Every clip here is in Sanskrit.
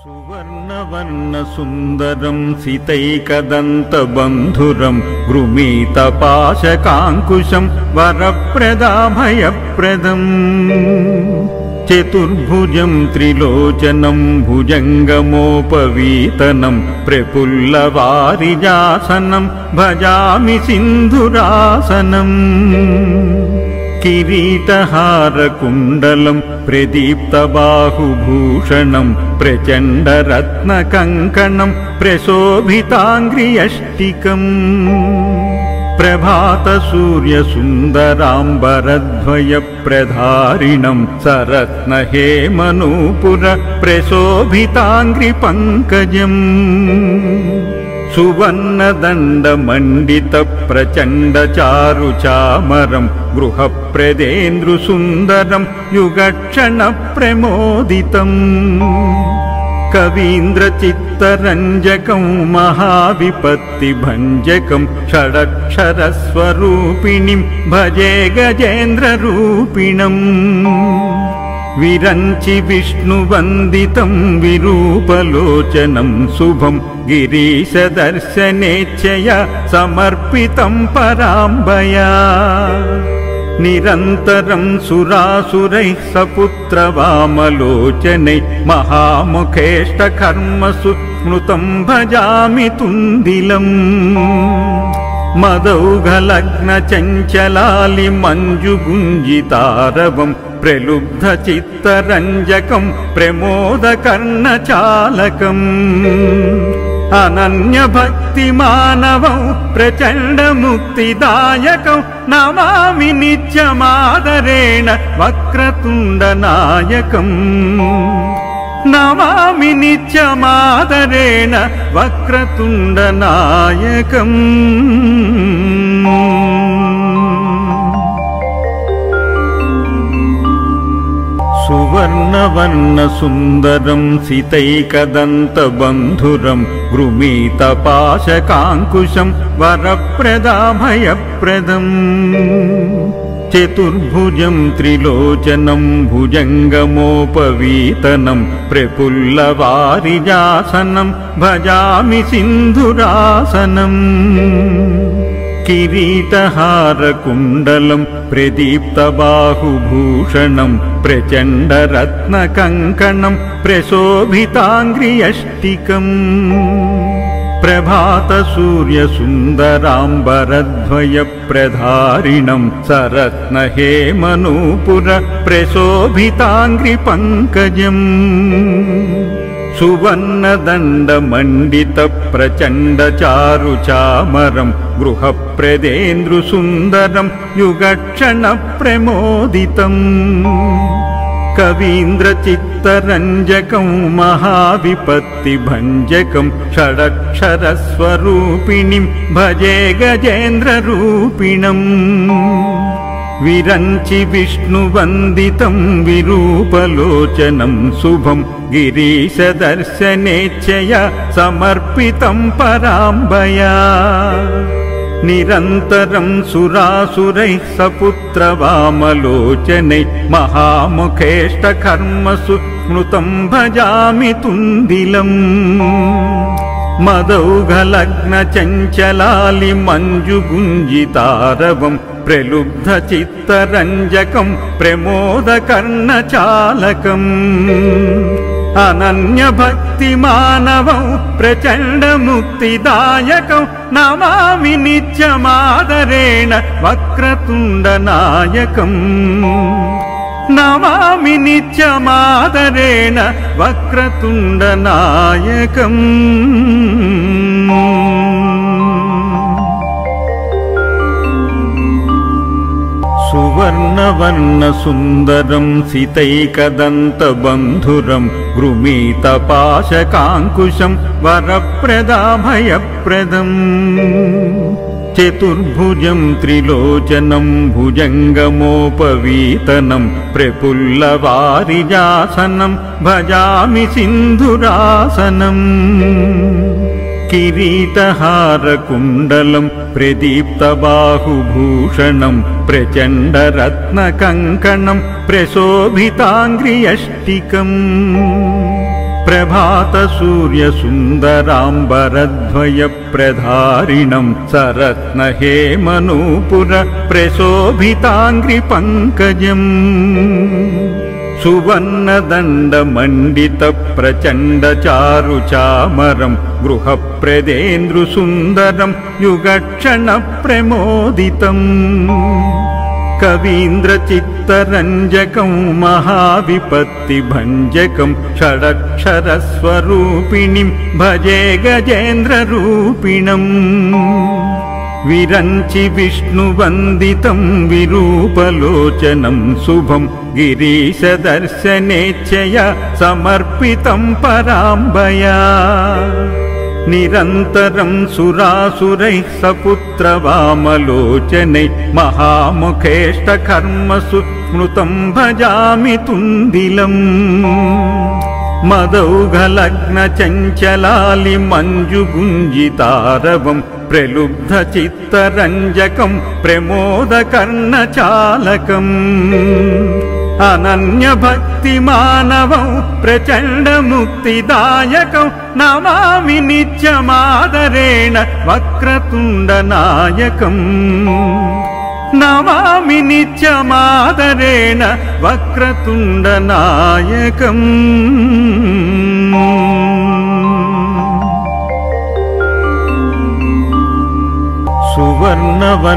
सुवर्णवर्णसुन्दरं सितैकदन्तबन्धुरं गृमीतपाशकाङ्कुशं वरप्रदाभयप्रदम् चतुर्भुजं त्रिलोचनं भुजङ्गमोपवीतनं प्रफुल्लवारिजासनं भजामि सिन्धुरासनम् किरीटहारकुण्डलं प्रदीप्तबाहुभूषणं प्रचण्डरत्नकङ्कणं प्रशोभिताङ्घ्रियष्टिकम् प्रभातसूर्यसुन्दराम्बरद्वयप्रधारिणं सरत्नहेमनूपुर प्रशोभिताङ्घ्रिपङ्कजम् सुवर्णदण्डमण्डितप्रचण्डचारुचामरं गृहप्रदेन्द्रुसुन्दरं युगक्षणप्रमोदितम् कवीन्द्रचित्तरञ्जकं महाविपत्तिभञ्जकं षडक्षरस्वरूपिणीं भजे गजेन्द्ररूपिणम् विरञ्चि विष्णुवन्दितं विरूपलोचनं शुभं गिरीशदर्शनेच्छया समर्पितं पराम्बया निरन्तरं सुरासुरैः सपुत्रवामलोचनैः महामुखेष्टकर्मसु स्मृतं भजामि तुन्दिलम् मदौघलग्नचञ्चलालिमञ्जुगुञ्जितारवं प्रलुब्धचित्तरञ्जकं प्रमोदकर्णचालकम् अनन्यभक्तिमानवं प्रचण्डमुक्तिदायकं नमामि नित्यमादरेण वक्रतुण्डनायकम् नमामि नित्यमादरेण वक्रतुण्डनायकम् सुवर्णवर्णसुन्दरं सितैकदन्तबन्धुरं गृमीतपाशकाङ्कुशं वरप्रदाभयप्रदम् चतुर्भुजं त्रिलोचनं भुजङ्गमोपवीतनं प्रफुल्लवारिजासनं भजामि सिन्धुरासनम् किरीटहारकुण्डलं प्रदीप्तबाहुभूषणं प्रचण्डरत्नकङ्कणं प्रशोभिताङ्घ्रियष्टिकम् प्रभातसूर्यसुन्दराम्बरद्वयप्रधारिणं सरत्नहेमनूपुर प्रशोभिताङ्घ्रिपङ्कजम् सुवर्णदण्डमण्डितप्रचण्डचारुचामरं गृहप्रदेन्द्रुसुन्दरं युगक्षणप्रमोदितम् कवीन्द्रचित्तरञ्जकं महाविपत्तिभञ्जकं षडक्षरस्वरूपिणीं भजे गजेन्द्ररूपिणम् विरञ्चि विष्णुवन्दितं विरूपलोचनं शुभं गिरीशदर्शनेच्छया समर्पितं पराम्बया निरन्तरं सुरासुरैः सपुत्रवामलोचनैः महामुखेष्टकर्मसु स्मृतं भजामि तुन्दिलम् मदौघलग्नचञ्चलालिमञ्जुगुञ्जितारवं प्रलुब्धचित्तरञ्जकं प्रमोदकर्णचालकम् अनन्यभक्तिमानवं प्रचण्डमुक्तिदायकं नमामि नित्यमादरेण वक्रतुण्डनायकम् नमामि नित्यमादरेण वक्रतुण्डनायकम् सुवर्णवर्णसुन्दरं सितैकदन्तबन्धुरं गृमीतपाशकाङ्कुशं वरप्रदाभयप्रदम् चतुर्भुजं त्रिलोचनं भुजङ्गमोपवीतनं प्रफुल्लवारिजासनं भजामि सिन्धुरासनम् किरीटहारकुण्डलं प्रदीप्तबाहुभूषणं प्रचण्डरत्नकङ्कणं प्रशोभिताङ्घ्रियष्टिकम् प्रभातसूर्यसुन्दराम्बरद्वयप्रधारिणं सरत्नहेमनूपुरप्रशोभिताङ्घ्रिपङ्कजम् सुवर्णदण्डमण्डितप्रचण्डचारुचामरं गृहप्रदेन्द्रुसुन्दरं युगक्षणप्रमोदितम् कवीन्द्रचित्तरञ्जकं महाविपत्तिभञ्जकं षडक्षरस्वरूपिणीं भजे गजेन्द्ररूपिणम् विरञ्चि विष्णुवन्दितं विरूपलोचनं शुभं गिरीशदर्शनेच्छया समर्पितं पराम्बया निरन्तरं सुरासुरैः सपुत्रवामलोचनैः महामुखेष्टकर्मसु स्मृतं भजामि तुन्दिलम् मदौघलग्नचञ्चलालिमञ्जुगुञ्जितारवं प्रलुब्धचित्तरञ्जकं प्रमोदकर्णचालकम् अनन्यभक्तिमानवं प्रचण्डमुक्तिदायकं नमामि नित्यमादरेण वक्रतुण्डनायकम् नमामि नित्यमादरेण वक्रतुण्डनायकम्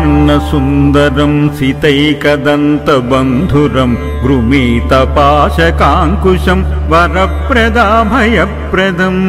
सुवर्णवर्णसुन्दरं सितैकदन्तबन्धुरं गृमीतपाशकाङ्कुशं वरप्रदाभयप्रदम्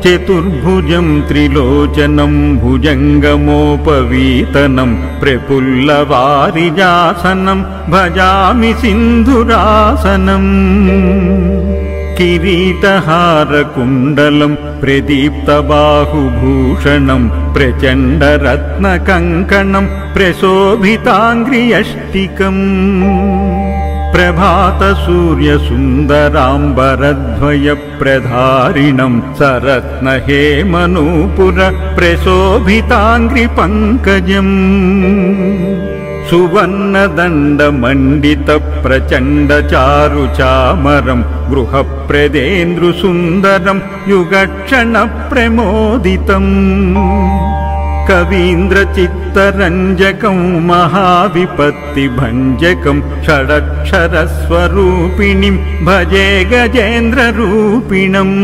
चतुर्भुजं त्रिलोचनं भुजङ्गमोपवीतनं प्रफुल्लवारिजासनं भजामि सिन्धुरासनम् किरीटहारकुण्डलं प्रदीप्तबाहुभूषणं प्रचण्डरत्नकङ्कणं प्रशोभिताङ्घ्रियष्टिकम् प्रभातसूर्यसुन्दराम्बरद्वयप्रधारिणं सरत्नहेमनूपुरप्रशोभिताङ्घ्रिपङ्कजम् सुवर्णदण्डमण्डितप्रचण्डचारुचामरं गृहप्रदेन्द्रुसुन्दरं युगक्षणप्रमोदितम् कवीन्द्रचित्तरञ्जकं महाविपत्तिभञ्जकं षडक्षरस्वरूपिणीं भजे गजेन्द्ररूपिणम्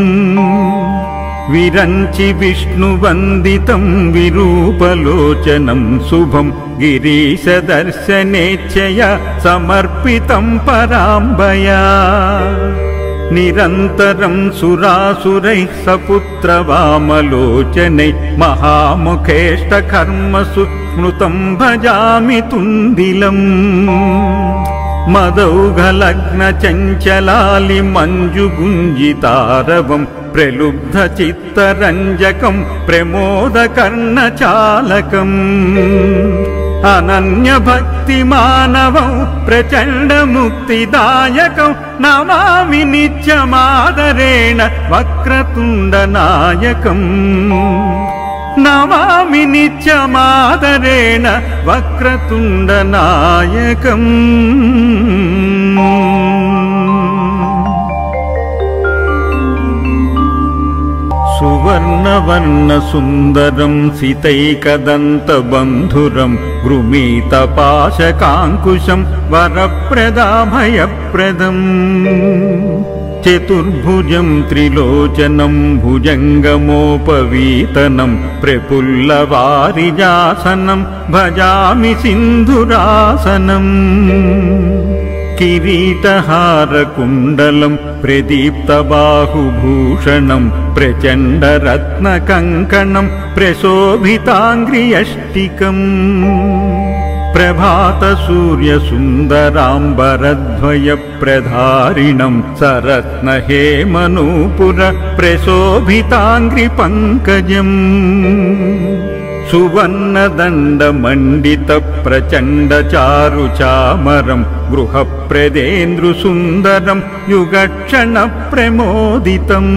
विरञ्चि विष्णुवन्दितं विरूपलोचनं शुभं गिरीशदर्शनेच्छया समर्पितं पराम्बया निरन्तरं सुरासुरैः सपुत्रवामलोचनैः महामुखेष्टकर्मसु स्मृतं भजामि तुन्दिलम् मदौघलग्नचञ्चलालिमञ्जुगुञ्जितारवं प्रलुब्धचित्तरञ्जकं प्रमोदकर्णचालकम् अनन्यभक्तिमानवं प्रचण्डमुक्तिदायकं नमामि नित्यमादरेण वक्रतुण्डनायकम् नमामि नित्यमादरेण वक्रतुण्डनायकम् सुवर्णवर्णसुन्दरं सितैकदन्तबन्धुरं गृमीतपाशकाङ्कुशं वरप्रदाभयप्रदम् चतुर्भुजं त्रिलोचनं भुजङ्गमोपवीतनं प्रफुल्लवारिजासनं भजामि सिन्धुरासनम् किरीटहारकुण्डलं प्रदीप्तबाहुभूषणं प्रचण्डरत्नकङ्कणं प्रशोभिताङ्घ्रियष्टिकम् प्रभातसूर्यसुन्दराम्बरद्वयप्रधारिणं सरत्नहेमनूपुरप्रशोभिताङ्घ्रिपङ्कजम् सुवर्णदण्डमण्डितप्रचण्डचारुचामरं गृहप्रदेन्द्रुसुन्दरं युगक्षणप्रमोदितम्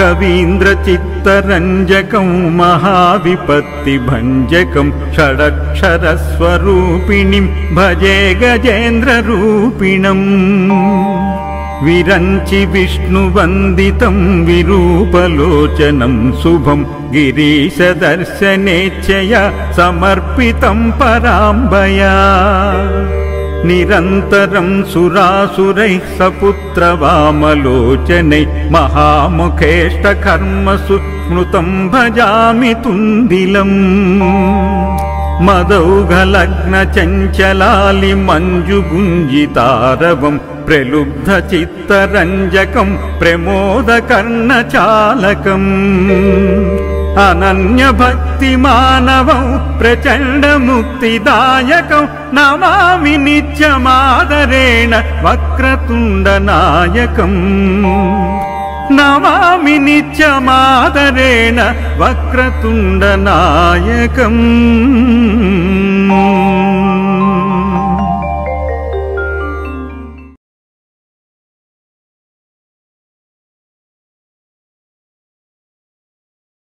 कवीन्द्रचित्तरञ्जकं महाविपत्तिभञ्जकं षडक्षरस्वरूपिणीं भजे गजेन्द्ररूपिणम् విరంచి విష్ణువందితం విరూపలోచనం శుభం గిరీశదర్శనేచ్ఛయ సమర్పితం పరాంబయా నిరంతరం సురాసురైః సపుత్రవామలోచనైః మహాముఖేష్టకర్మసు స్మృతం భజామి తుందిలం మదౌఘలగ్న చంచలాలి మంజుగుంజితారవం ప్రలుబ్ధ చిత్తరంజకం ప్రమోదకర్ణచాలకం అనన్య భక్తి మానవం ప్రచండ ముక్తిదాయకం నమామి నిత్యమాదరేణ వక్రతుండ నాయకం నమామి నిత్యమాదరేణ వక్రతుండ నాయకం